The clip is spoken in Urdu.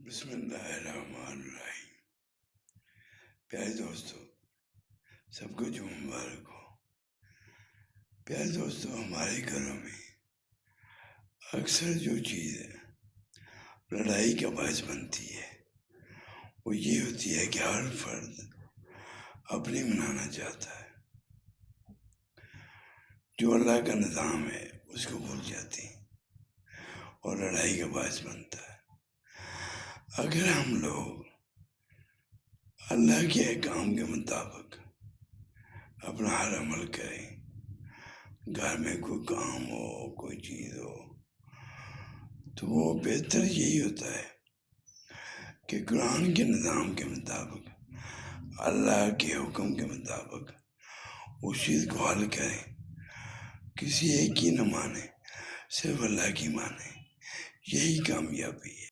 بسم اللہ الرحمن الرحیم۔ پیارے دوستو، سب کو جو مبارک ہو۔ پیارے دوستو، ہمارے گھروں میں اکثر جو چیزیں لڑائی کا باعث بنتی ہے وہ یہ ہوتی ہے کہ ہر فرد اپنی منانا چاہتا ہے، جو اللہ کا نظام ہے اس کو بھول جاتی اور لڑائی کا باعث بنتا ہے۔ اگر ہم لوگ اللہ کے احکام کے مطابق اپنا ہر عمل کریں، گھر میں کوئی کام ہو، کوئی چیز ہو، تو وہ بہتر یہی ہوتا ہے کہ قرآن کے نظام کے مطابق، اللہ کے حکم کے مطابق اس چیز کو حل کریں، کسی ایک کی نہ مانے، صرف اللہ کی مانے، یہی کامیابی ہے۔